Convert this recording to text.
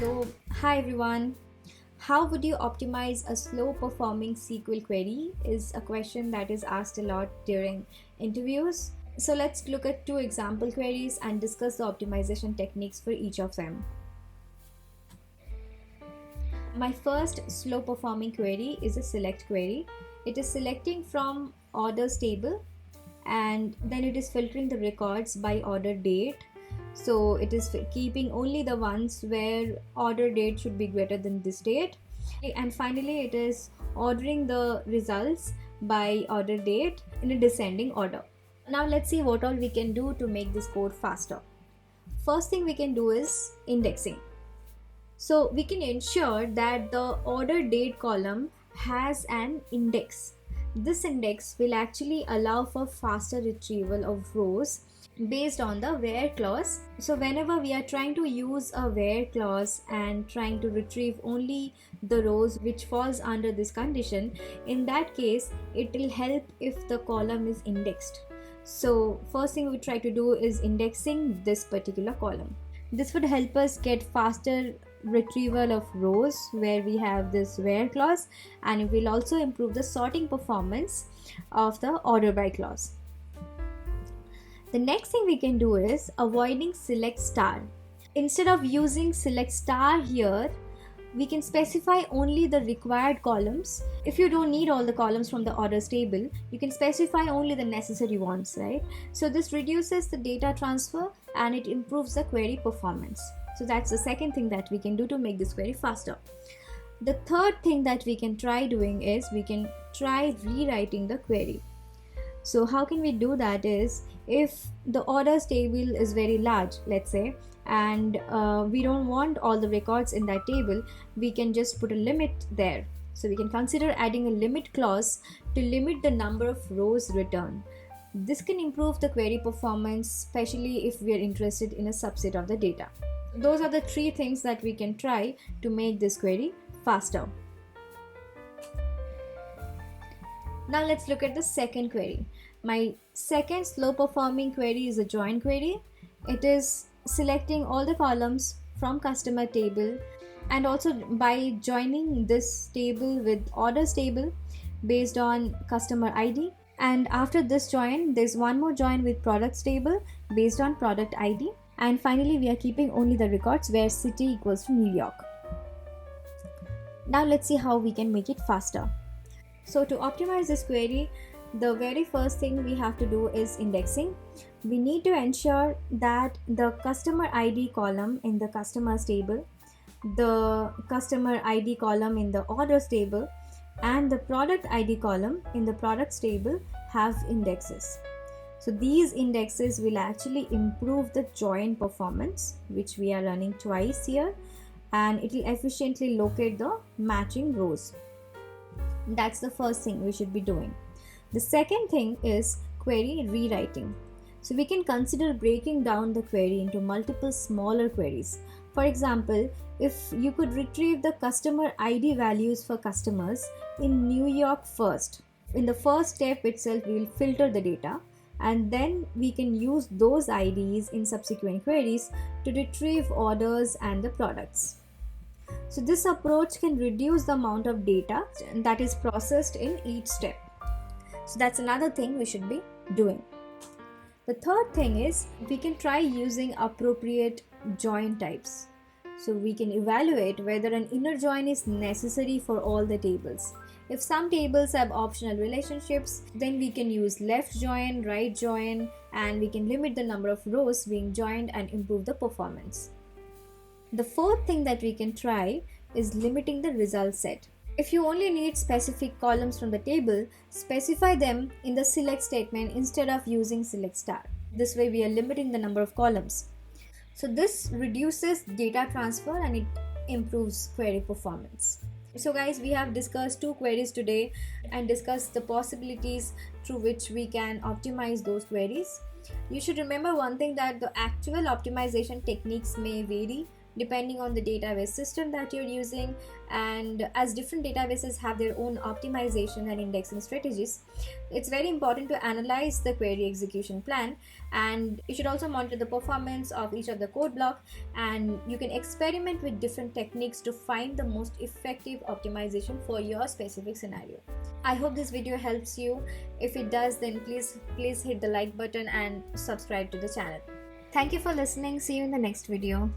Hi everyone. How would you optimize a slow performing SQL query is a question that is asked a lot during interviews. So let's look at two example queries and discuss the optimization techniques for each of them. My first slow performing query is a select query. It is selecting from orders table and then it is filtering the records by order date. So it is keeping only the ones where order date should be greater than this date. And finally, it is ordering the results by order date in a descending order. Now let's see what all we can do to make this code faster. First thing we can do is indexing. So we can ensure that the order date column has an index. This index will actually allow for faster retrieval of rows based on the where clause. So whenever we are trying to use a where clause and trying to retrieve only the rows which falls under this condition, in that case it will help if the column is indexed. So first thing we try to do is indexing this particular column. This would help us get faster retrieval of rows where we have this where clause, and it will also improve the sorting performance of the order by clause. The next thing we can do is avoiding select star. Instead of using select star here, we can specify only the required columns. If you don't need all the columns from the orders table, you can specify only the necessary ones, right? So this reduces the data transfer and it improves the query performance. So that's the second thing that we can do to make this query faster. The third thing that we can try doing is we can try rewriting the query. So how can we do that is, if the orders table is very large, let's say, and we don't want all the records in that table, we can just put a limit there. So we can consider adding a limit clause to limit the number of rows returned. This can improve the query performance, especially if we are interested in a subset of the data. Those are the three things that we can try to make this query faster. Now let's look at the second query. My second slow performing query is a join query. It is selecting all the columns from customer table and also by joining this table with orders table based on customer ID. And after this join, there's one more join with products table based on product ID. And finally, we are keeping only the records where city equals to New York. Now let's see how we can make it faster. So to optimize this query, the very first thing we have to do is indexing. We need to ensure that the customer ID column in the customers table, the customer ID column in the orders table, and the product ID column in the products table have indexes. So these indexes will actually improve the join performance, which we are running twice here, and it will efficiently locate the matching rows. That's the first thing we should be doing. The second thing is query rewriting. So we can consider breaking down the query into multiple smaller queries. For example, if you could retrieve the customer ID values for customers in New York first. In the first step itself, we will filter the data and then we can use those IDs in subsequent queries to retrieve orders and the products. So this approach can reduce the amount of data that is processed in each step. So that's another thing we should be doing. The third thing is we can try using appropriate join types. So we can evaluate whether an inner join is necessary for all the tables. If some tables have optional relationships, then we can use left join, right join, and we can limit the number of rows being joined and improve the performance. The fourth thing that we can try is limiting the result set. If you only need specific columns from the table, specify them in the select statement instead of using select star. This way we are limiting the number of columns. So this reduces data transfer and it improves query performance. So guys, we have discussed two queries today and discussed the possibilities through which we can optimize those queries. You should remember one thing, that the actual optimization techniques may vary depending on the database system that you're using, and as different databases have their own optimization and indexing strategies, it's very important to analyze the query execution plan, and you should also monitor the performance of each of the code block, and you can experiment with different techniques to find the most effective optimization for your specific scenario. I hope this video helps you. If it does, then please hit the like button and subscribe to the channel. Thank you for listening. See you in the next video.